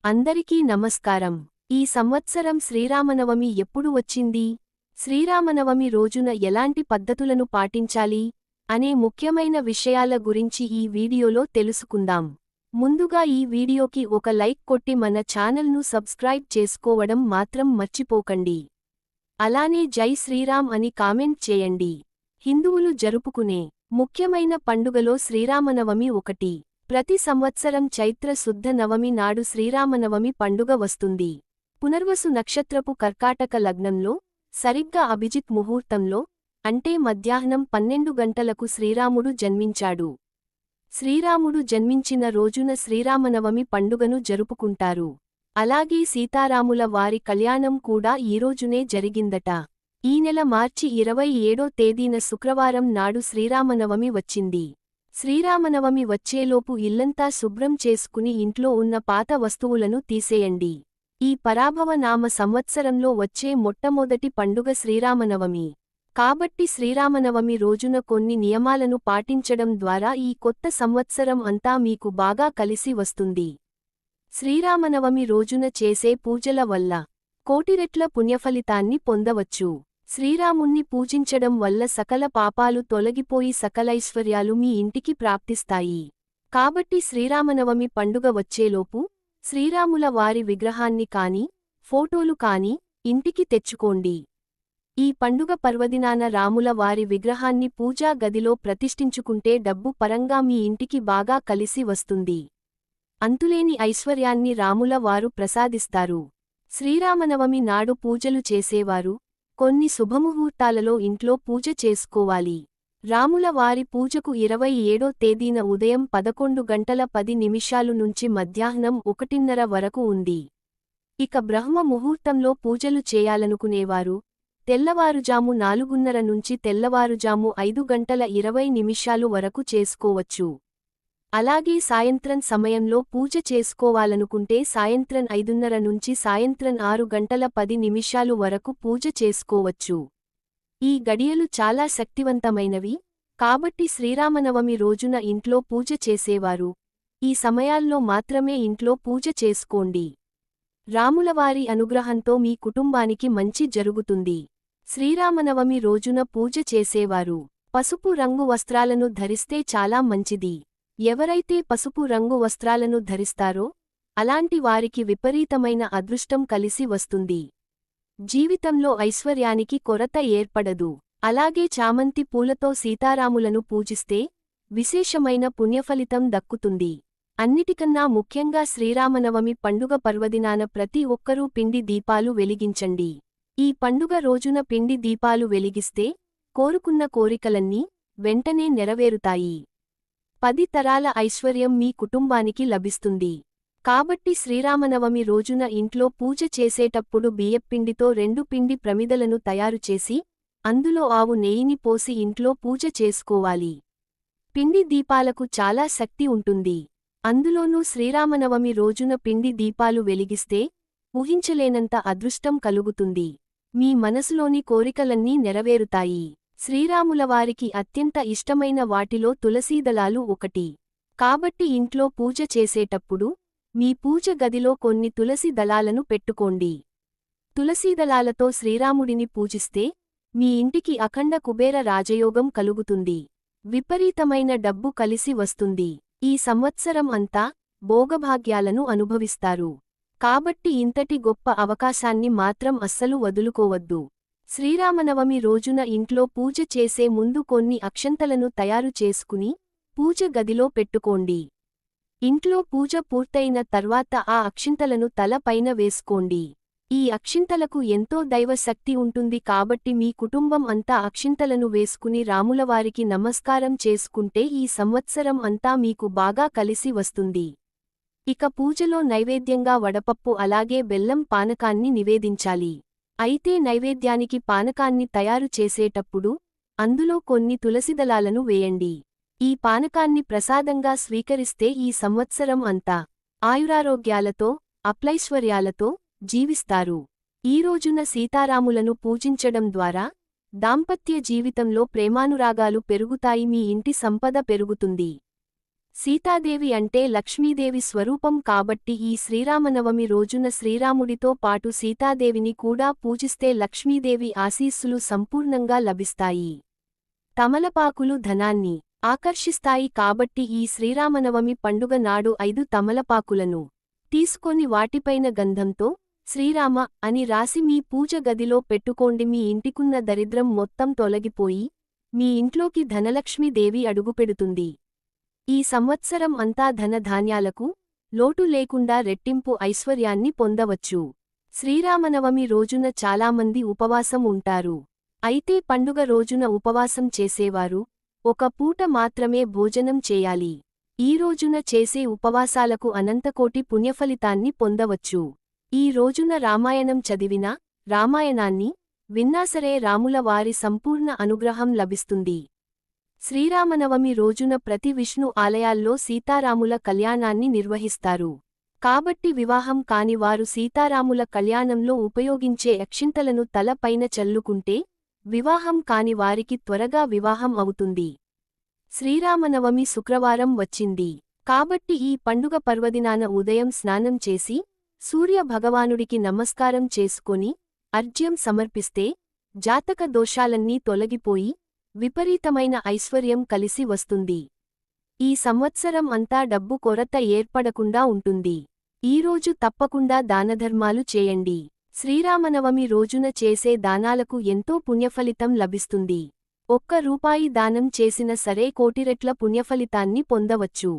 అందరికీ నమస్కారం. ఈ సంవత్సరం శ్రీరామనవమి ఎప్పుడు వచ్చింది? శ్రీరామనవమి రోజున ఎలాంటి పద్ధతులను పాటించాలి? అనే ముఖ్యమైన విషయాల గురించి ఈ వీడియోలో తెలుసుకుందాం. ముందుగా ఈ వీడియోకి ఒక లైక్ కొట్టి మన ఛానల్ను సబ్స్క్రైబ్ చేసుకోవడం మాత్రం మర్చిపోకండి. అలానే జై శ్రీరామ్ అని కామెంట్ చేయండి. హిందువులు జరుపుకునే ముఖ్యమైన పండుగలో శ్రీరామనవమి ఒకటి. ప్రతి సంవత్సరం చైత్ర శుద్ధ నవమి నాడు శ్రీరామనవమి పండుగ వస్తుంది. పునర్వసు నక్షత్రపు కర్కాటక లగ్నంలో, సరిగ్గా అభిజిత్ ముహూర్తంలో, అంటే మధ్యాహ్నం 12 గంటలకు శ్రీరాముడు జన్మించాడు. శ్రీరాముడు జన్మించిన రోజున శ్రీరామనవమి పండుగను జరుపుకుంటారు. అలాగే సీతారాముల వారి కళ్యాణం కూడా ఈరోజునే జరిగిందట. ఈ నెల మార్చి 27వ తేదీన శుక్రవారం నాడు శ్రీరామనవమి వచ్చింది. శ్రీరామనవమి వచ్చేలోపు ఇల్లంతా శుభ్రం చేసుకుని ఇంట్లో ఉన్న పాత వస్తువులను తీసేయండి. ఈ పరాభవ నామ సంవత్సరంలో వచ్చే మొట్టమొదటి పండుగ శ్రీరామనవమి. కాబట్టి శ్రీరామనవమి రోజున కొన్ని నియమాలను పాటించడం ద్వారా ఈ కొత్త సంవత్సరం అంతా మీకు బాగా కలిసి వస్తుంది. శ్రీరామనవమి రోజున చేసే పూజల వల్ల కోటిరెట్ల పుణ్యఫలితాన్ని పొందవచ్చు. శ్రీరాముణ్ణి పూజించడం వల్ల సకల పాపాలు తొలగిపోయి సకలైశ్వర్యాలు మీ ఇంటికి ప్రాప్తిస్తాయి. కాబట్టి శ్రీరామనవమి పండుగ వచ్చేలోపు శ్రీరాముల వారి విగ్రహాన్ని కాని, ఫోటోలు కాని ఇంటికి తెచ్చుకోండి. ఈ పండుగ పర్వదినాన రాముల వారి విగ్రహాన్ని పూజా గదిలో ప్రతిష్ఠించుకుంటే డబ్బు పరంగా మీ ఇంటికి బాగా కలిసి వస్తుంది. అంతులేని ఐశ్వర్యాన్ని రాముల వారు ప్రసాదిస్తారు. శ్రీరామనవమి నాడు పూజలు చేసేవారు కొన్ని శుభముహూర్తాలలో ఇంట్లో పూజ చేసుకోవాలి. రాముల వారి పూజకు 27వ తేదీన ఉదయం 11 గంటల 10 నిమిషాలు నుంచి మధ్యాహ్నం 1:30 వరకు ఉంది. ఇక బ్రహ్మ ముహూర్తంలో పూజలు చేయాలనుకునేవారు తెల్లవారుజాము 4:30 నుంచి తెల్లవారుజాము 5 గంటల 20 నిమిషాలు వరకు చేసుకోవచ్చు. అలాగే సాయంత్రం సమయంలో పూజ చేసుకోవాలనుకుంటే సాయంత్రం 5:30 నుంచి సాయంత్రం 6 గంటల 10 నిమిషాలు వరకు పూజ చేసుకోవచ్చు. ఈ గడియలు చాలా శక్తివంతమైనవి, కాబట్టి శ్రీరామనవమి రోజున ఇంట్లో పూజ చేసేవారు ఈ సమయాల్లో మాత్రమే ఇంట్లో పూజ చేసుకోండి. రాములవారి అనుగ్రహంతో మీ కుటుంబానికి మంచి జరుగుతుంది. శ్రీరామనవమి రోజున పూజ చేసేవారు పసుపు రంగు వస్త్రాలను ధరిస్తే చాలా మంచిది. ఎవరైతే పసుపు రంగు వస్త్రాలను ధరిస్తారో అలాంటి వారికి విపరీతమైన అదృష్టం కలిసి వస్తుంది. జీవితంలో ఐశ్వర్యానికి కొరత ఏర్పడదు. అలాగే చామంతి పూలతో సీతారాములను పూజిస్తే విశేషమైన పుణ్యఫలితం దక్కుతుంది. అన్నిటికన్నా ముఖ్యంగా శ్రీరామనవమి పండుగ పర్వదినాన ప్రతి ఒక్కరూ పిండి దీపాలు వెలిగించండి. ఈ పండుగ రోజున పిండి దీపాలు వెలిగిస్తే కోరుకున్న కోరికలన్నీ వెంటనే నెరవేరుతాయి. 10 తరాల ఐశ్వర్యం మీ కుటుంబానికి లభిస్తుంది. కాబట్టి శ్రీరామనవమి రోజున ఇంట్లో పూజ చేసేటప్పుడు బియ్యపిండితో 2 పిండి ప్రమిదలను తయారుచేసి అందులో ఆవు నెయ్యిని పోసి ఇంట్లో పూజ చేసుకోవాలి. పిండి దీపాలకు చాలా శక్తి ఉంటుంది. అందులోనూ శ్రీరామనవమి రోజున పిండి దీపాలు వెలిగిస్తే ఊహించలేనంత అదృష్టం కలుగుతుంది. మీ మనసులోని కోరికలన్నీ నెరవేరుతాయి. శ్రీరాములవారికి అత్యంత ఇష్టమైన వాటిలో తులసీదళాలు ఒకటి. కాబట్టి ఇంట్లో పూజ చేసేటప్పుడు మీ పూజ గదిలో కొన్ని తులసి దళాలను పెట్టుకోండి. తులసీదళాలతో శ్రీరాముడిని పూజిస్తే మీ ఇంటికి అఖండ కుబేర రాజయోగం కలుగుతుంది. విపరీతమైన డబ్బు కలిసి వస్తుంది. ఈ సంవత్సరం అంతా భోగభాగ్యాలను అనుభవిస్తారు. కాబట్టి ఇంతటి గొప్ప అవకాశాన్ని మాత్రం అస్సలు వదులుకోవద్దు. శ్రీరామనవమి రోజున ఇంట్లో పూజ చేసే ముందు కొన్ని అక్షంతలను తయారు చేసుకుని పూజ గదిలో పెట్టుకోండి. ఇంట్లో పూజ పూర్తయిన తర్వాత ఆ అక్షింతలను తల పైన వేసుకోండి. ఈ అక్షింతలకు ఎంతో దైవశక్తి ఉంటుంది. కాబట్టి మీ కుటుంబం అంతా అక్షింతలను వేసుకుని రాములవారికి నమస్కారం చేసుకుంటే ఈ సంవత్సరం అంతా మీకు బాగా కలిసి వస్తుంది. ఇక పూజలో నైవేద్యంగా వడపప్పు అలాగే బెల్లం పానకాన్ని నివేదించాలి. అయితే నైవేద్యానికి పానకాన్ని తయారు చేసేటప్పుడు అందులో కొన్ని తులసిదళాలను వేయండి. ఈ పానకాన్ని ప్రసాదంగా స్వీకరిస్తే ఈ సంవత్సరం అంతా ఆయురారోగ్యాలతో అప్లైశ్వర్యాలతో జీవిస్తారు. ఈ రోజున సీతారాములను పూజించడం ద్వారా దాంపత్య జీవితంలో ప్రేమానురాగాలు పెరుగుతాయి. మీ ఇంటి సంపద పెరుగుతుంది. సీతాదేవి అంటే లక్ష్మీదేవి స్వరూపం కాబట్టి ఈ శ్రీరామనవమి రోజున శ్రీరాముడితో పాటు సీతాదేవిని కూడా పూజిస్తే లక్ష్మీదేవి ఆశీస్సులు సంపూర్ణంగా లభిస్తాయి. తమలపాకులు ధనాన్ని ఆకర్షిస్తాయి కాబట్టి ఈ శ్రీరామనవమి పండుగ నాడు 5 తమలపాకులను తీసుకొని వాటిపైన గంధంతో శ్రీరామ అని రాసి మీ పూజ గదిలో పెట్టుకోండి. మీ ఇంటికున్న దరిద్రం మొత్తం తొలగిపోయి మీ ఇంట్లోకి ధనలక్ష్మీదేవి అడుగుపెడుతుంది. ఈ సంవత్సరం అంతా ధనధాన్యాలకు లోటు లేకుండా రెట్టింపు ఐశ్వర్యాన్ని పొందవచ్చు. శ్రీరామనవమి రోజున చాలామంది ఉపవాసం ఉంటారు. అయితే పండుగ రోజున ఉపవాసం చేసేవారు ఒక పూట మాత్రమే భోజనం చేయాలి. ఈ రోజున చేసే ఉపవాసాలకు అనంతకోటి పుణ్యఫలితాన్ని పొందవచ్చు. ఈ రోజున రామాయణం చదివినా రామాయణాన్ని విన్నాసరే రాముల వారి సంపూర్ణ అనుగ్రహం లభిస్తుంది. శ్రీరామనవమి రోజున ప్రతి విష్ణు ఆలయాల్లో సీతారాముల కళ్యాణాన్ని నిర్వహిస్తారు. కాబట్టి వివాహం కాని వారు సీతారాముల కళ్యాణంలో ఉపయోగించే అక్షింతలను తల పైన చల్లుకుంటే వివాహం కాని వారికి త్వరగా వివాహం అవుతుంది. శ్రీరామనవమి శుక్రవారం వచ్చింది కాబట్టి ఈ పండుగ పర్వదినాన ఉదయం స్నానం చేసి సూర్య భగవానుడికి నమస్కారం చేసుకొని అర్ఘ్యం సమర్పిస్తే జాతక దోషాలన్నీ తొలగిపోయి విపరీతమైన ఐశ్వర్యం కలిసి వస్తుంది. ఈ సంవత్సరం అంతా డబ్బు కొరత ఏర్పడకుండా ఉంటుంది. ఈరోజు తప్పకుండా దానధర్మాలు చేయండి. శ్రీరామనవమి రోజున చేసే దానాలకు ఎంతో పుణ్యఫలితం లభిస్తుంది. 1 రూపాయి దానం చేసిన సరే కోటి రెట్ల పుణ్యఫలితాన్ని పొందవచ్చు.